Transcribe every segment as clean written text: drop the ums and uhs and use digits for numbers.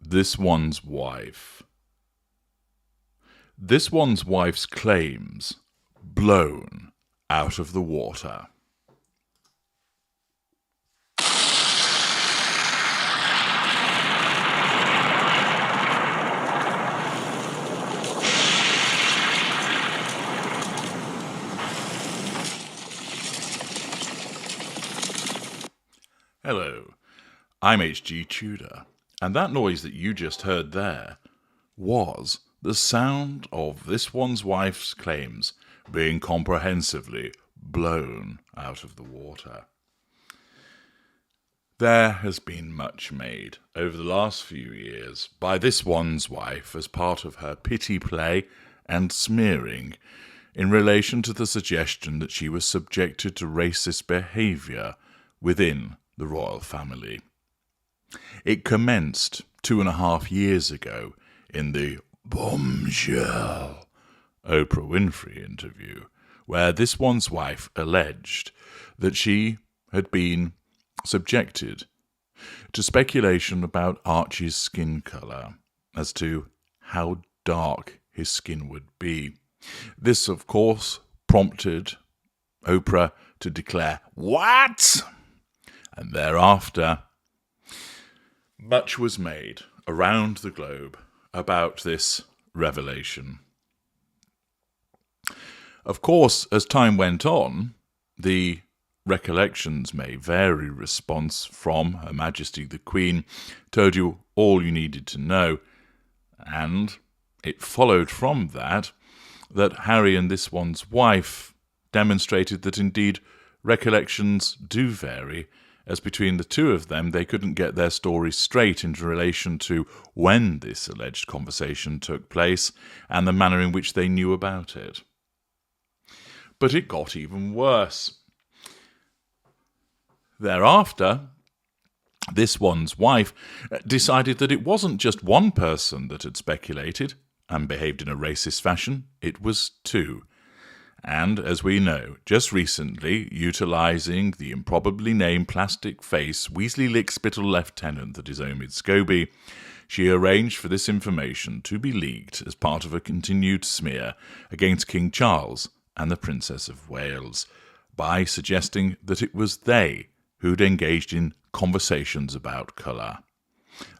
This one's wife. This one's wife's claims blown out of the water. Hello, I'm HG Tudor, and that noise that you just heard there was the sound of this one's wife's claims being comprehensively blown out of the water. There has been much made over the last few years by this one's wife as part of her pity play and smearing in relation to the suggestion that she was subjected to racist behaviour within the royal family. It commenced 2.5 years ago in the bombshell Oprah Winfrey interview, where this one's wife alleged that she had been subjected to speculation about Archie's skin colour, as to how dark his skin would be. This, of course, prompted Oprah to declare, "What?" And thereafter, much was made around the globe about this revelation. Of course, as time went on, the recollections may vary. Response from Her Majesty the Queen told you all you needed to know, and it followed from that Harry and this one's wife demonstrated that indeed recollections do vary, as between the two of them they couldn't get their stories straight in relation to when this alleged conversation took place and the manner in which they knew about it. But it got even worse. Thereafter, this one's wife decided that it wasn't just one person that had speculated and behaved in a racist fashion, it was two. And, as we know, just recently, utilising the improbably named plastic face Weasley Lickspittle lieutenant that is Omid Scobie, she arranged for this information to be leaked as part of a continued smear against King Charles and the Princess of Wales, by suggesting that it was they who'd engaged in conversations about colour.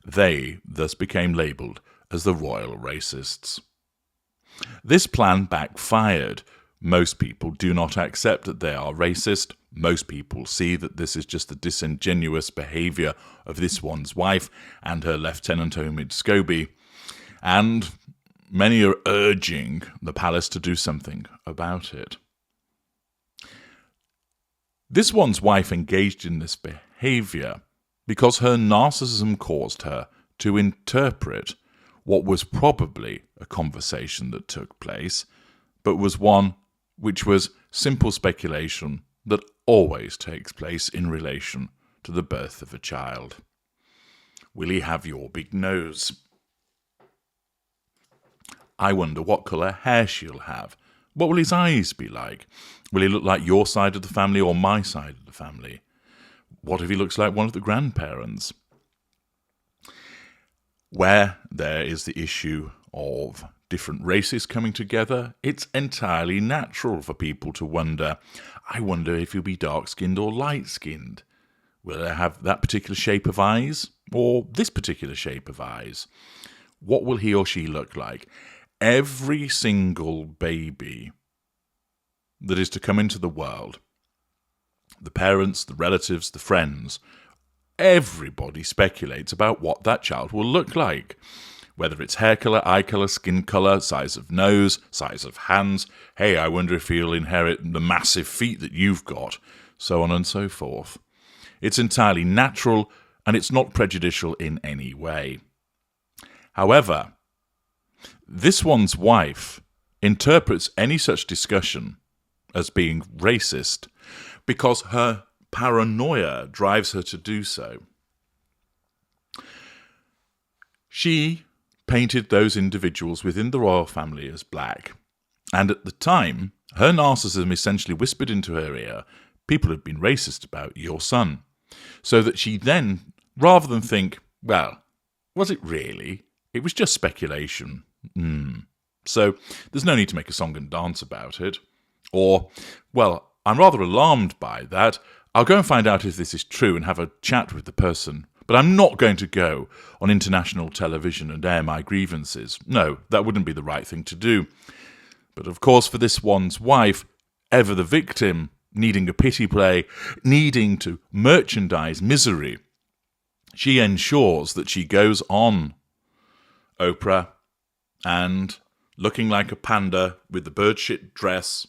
They thus became labelled as the royal racists. This plan backfired. Most people do not accept that they are racist. Most people see that this is just the disingenuous behaviour of this one's wife and her Lieutenant Omid Scobie, and many are urging the palace to do something about it. This one's wife engaged in this behaviour because her narcissism caused her to interpret what was probably a conversation that took place, but was one which was simple speculation that always takes place in relation to the birth of a child. Will he have your big nose? I wonder what colour hair she'll have. What will his eyes be like? Will he look like your side of the family or my side of the family? What if he looks like one of the grandparents? Where there is the issue of different races coming together, it's entirely natural for people to wonder, I wonder if he'll be dark-skinned or light-skinned. Will they have that particular shape of eyes or this particular shape of eyes? What will he or she look like? Every single baby that is to come into the world, the parents, the relatives, the friends, everybody speculates about what that child will look like. Whether it's hair colour, eye colour, skin colour, size of nose, size of hands. Hey, I wonder if he'll inherit the massive feet that you've got, so on and so forth. It's entirely natural, and it's not prejudicial in any way. However, this one's wife interprets any such discussion as being racist because her paranoia drives her to do so. She painted those individuals within the royal family as black, and at the time, her narcissism essentially whispered into her ear, people have been racist about your son, so that she then, rather than think, well, Was it really? It was just speculation. So there's no need to make a song and dance about it. Or, well, I'm rather alarmed by that. I'll go and find out if this is true and have a chat with the person. But I'm not going to go on international television and air my grievances. No, that wouldn't be the right thing to do. But of course, for this one's wife, ever the victim, needing a pity play, needing to merchandise misery, she ensures that she goes on Oprah and, looking like a panda with the birdshit dress,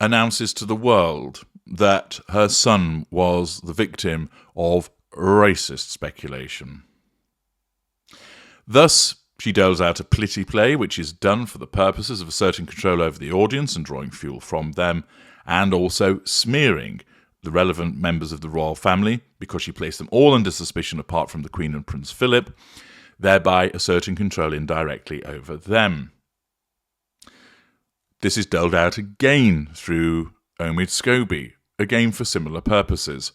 announces to the world that her son was the victim of racist speculation. Thus, she doles out a pity play, which is done for the purposes of asserting control over the audience and drawing fuel from them, and also smearing the relevant members of the royal family, because she placed them all under suspicion apart from the Queen and Prince Philip, thereby asserting control indirectly over them. This is doled out again through Omid Scobie, again for similar purposes,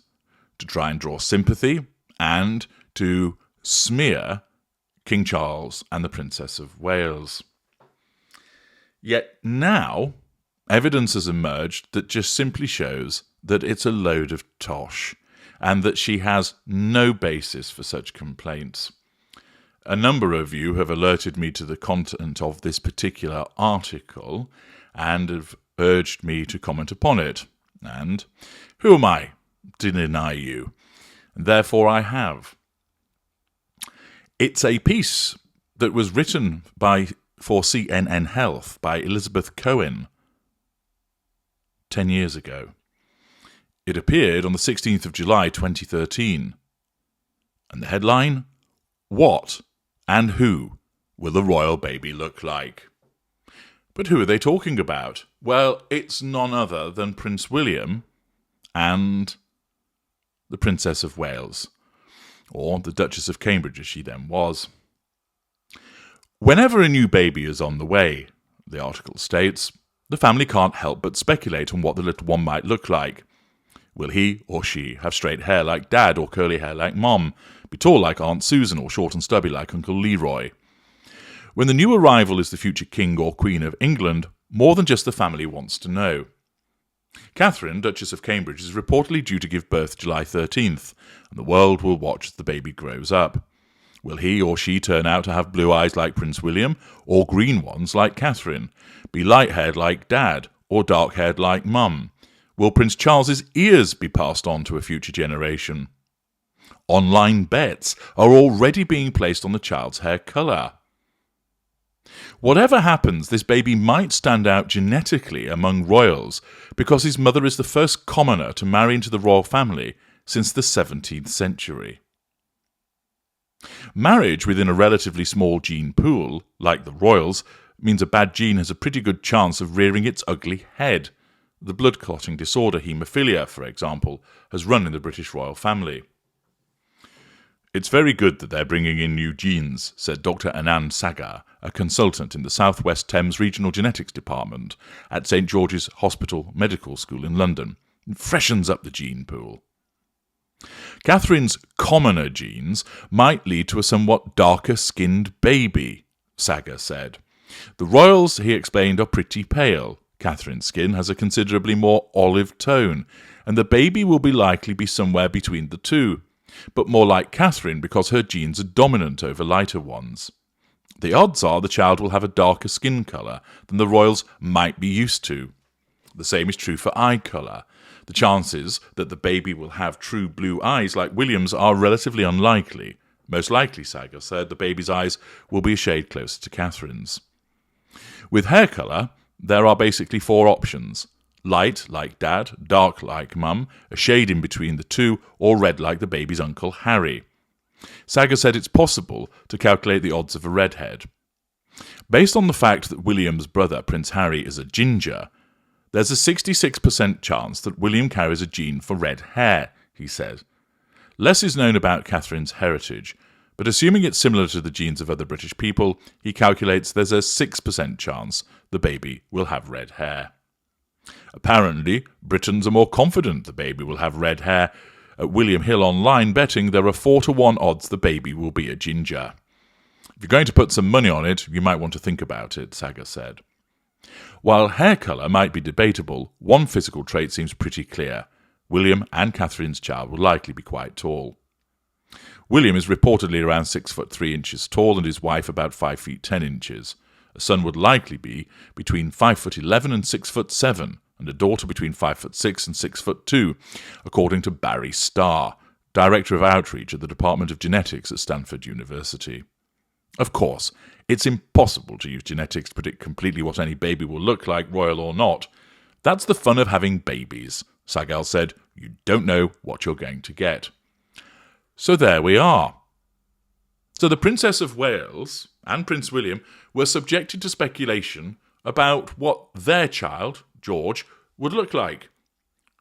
to try and draw sympathy and to smear King Charles and the Princess of Wales. Yet now, evidence has emerged that just simply shows that it's a load of tosh and that she has no basis for such complaints. A number of you have alerted me to the content of this particular article and have urged me to comment upon it. And who am I to deny you? And therefore I have. It's a piece that was written for CNN Health by Elizabeth Cohen 10 years ago. It appeared on the 16th of July 2013. And the headline, "What and who will the royal baby look like?" But who are they talking about? Well, it's none other than Prince William and the Princess of Wales, or the Duchess of Cambridge as she then was. Whenever a new baby is on the way, the article states, the family can't help but speculate on what the little one might look like. Will he or she have straight hair like Dad or curly hair like Mom, be tall like Aunt Susan or short and stubby like Uncle Leroy? When the new arrival is the future King or Queen of England, more than just the family wants to know. Catherine, Duchess of Cambridge, is reportedly due to give birth July 13th, and the world will watch as the baby grows up. Will he or she turn out to have blue eyes like Prince William, or green ones like Catherine? Be light-haired like Dad, or dark-haired like Mum? Will Prince Charles's ears be passed on to a future generation? Online bets are already being placed on the child's hair colour. Whatever happens, this baby might stand out genetically among royals because his mother is the first commoner to marry into the royal family since the 17th century. Marriage within a relatively small gene pool, like the royals, means a bad gene has a pretty good chance of rearing its ugly head. The blood clotting disorder haemophilia, for example, has run in the British royal family. It's very good that they're bringing in new genes, said Dr. Anand Sagar, a consultant in the South West Thames Regional Genetics Department at St George's Hospital Medical School in London. It freshens up the gene pool. Catherine's commoner genes might lead to a somewhat darker-skinned baby, Sagar said. The royals, he explained, are pretty pale. Catherine's skin has a considerably more olive tone, and the baby will likely be somewhere between the two, but more like Catherine because her genes are dominant over lighter ones. The odds are the child will have a darker skin colour than the royals might be used to. The same is true for eye colour. The chances that the baby will have true blue eyes like William's are relatively unlikely. Most likely, Sagar said, the baby's eyes will be a shade closer to Catherine's. With hair colour, there are basically four options. Light, like Dad, dark, like Mum, a shade in between the two, or red like the baby's Uncle Harry. Sagar said it's possible to calculate the odds of a redhead. Based on the fact that William's brother, Prince Harry, is a ginger, there's a 66% chance that William carries a gene for red hair, he said. Less is known about Catherine's heritage, but assuming it's similar to the genes of other British people, he calculates there's a 6% chance the baby will have red hair. Apparently, Britons are more confident the baby will have red hair, At William Hill Online Betting, there are 4-1 odds the baby will be a ginger. If you're going to put some money on it, you might want to think about it, Saga said. While hair colour might be debatable, one physical trait seems pretty clear. William and Catherine's child will likely be quite tall. William is reportedly around 6'3" tall and his wife about 5'10". A son would likely be between 5'11" and 6'7", and a daughter between 5'6" and 6'2", according to Barry Starr, Director of Outreach at the Department of Genetics at Stanford University. Of course, it's impossible to use genetics to predict completely what any baby will look like, royal or not. That's the fun of having babies, Sagal said. You don't know what you're going to get. So there we are. So the Princess of Wales and Prince William were subjected to speculation about what their child, George, would look like.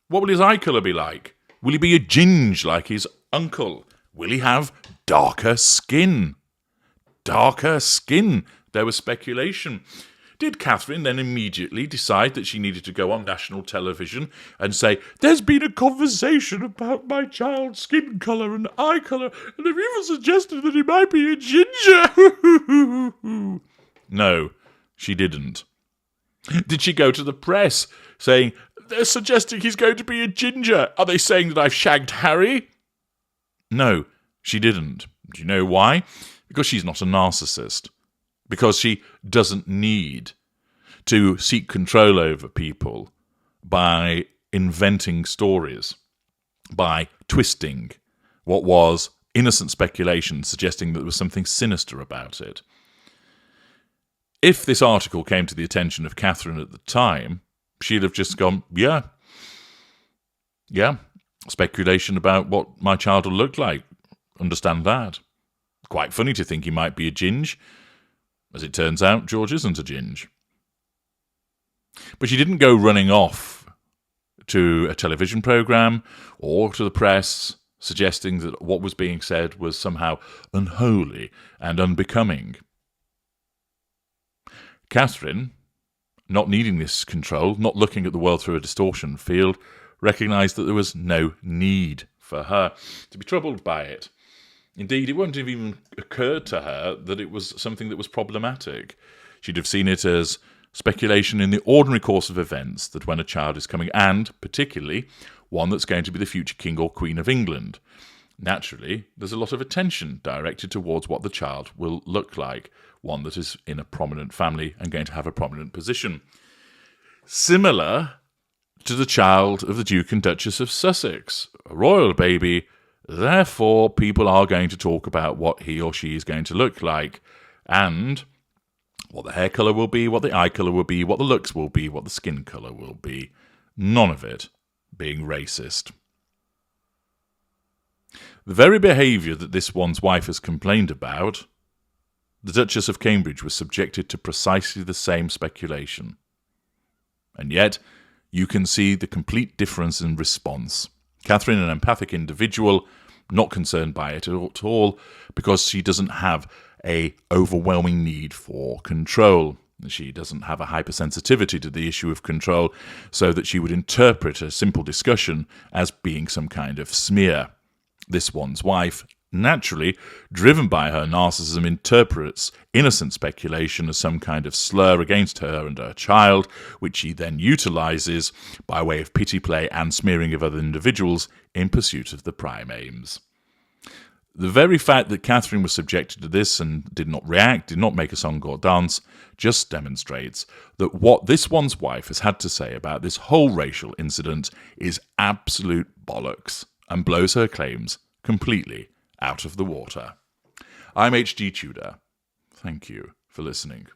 What will his eye colour be like? Will he be a ginge like his uncle? Will he have darker skin? Darker skin, there was speculation. Did Catherine then immediately decide that she needed to go on national television and say, "There's been a conversation about my child's skin colour and eye colour, and have even suggested that he might be a ginger"? No, she didn't. Did she go to the press saying, "They're suggesting he's going to be a ginger. Are they saying that I've shagged Harry"? No, she didn't. Do you know why? Because she's not a narcissist. Because she doesn't need to seek control over people by inventing stories, by twisting what was innocent speculation, suggesting that there was something sinister about it. If this article came to the attention of Catherine at the time, she'd have just gone, yeah, speculation about what my child will look like. Understand that. Quite funny to think he might be a ginge. As it turns out, George isn't a ginge. But she didn't go running off to a television programme or to the press, suggesting that what was being said was somehow unholy and unbecoming. Catherine, not needing this control, not looking at the world through a distortion field, recognised that there was no need for her to be troubled by it. Indeed, it wouldn't have even occurred to her that it was something that was problematic. She'd have seen it as speculation in the ordinary course of events, that when a child is coming, and particularly one that's going to be the future King or Queen of England, naturally, there's a lot of attention directed towards what the child will look like, one that is in a prominent family and going to have a prominent position. Similar to the child of the Duke and Duchess of Sussex, a royal baby. Therefore, people are going to talk about what he or she is going to look like, and what the hair colour will be, what the eye colour will be, what the looks will be, what the skin colour will be. None of it being racist. The very behaviour that this one's wife has complained about, the Duchess of Cambridge was subjected to precisely the same speculation. And yet, you can see the complete difference in response. Catherine, an empathic individual, not concerned by it at all, because she doesn't have an overwhelming need for control. She doesn't have a hypersensitivity to the issue of control, so that she would interpret a simple discussion as being some kind of smear. This one's wife, naturally, driven by her narcissism, interprets innocent speculation as some kind of slur against her and her child, which she then utilises by way of pity play and smearing of other individuals in pursuit of the prime aims. The very fact that Catherine was subjected to this and did not react, did not make a song or dance, just demonstrates that what this one's wife has had to say about this whole racial incident is absolute bollocks and blows her claims completely out of the water. I'm H.G. Tudor. Thank you for listening.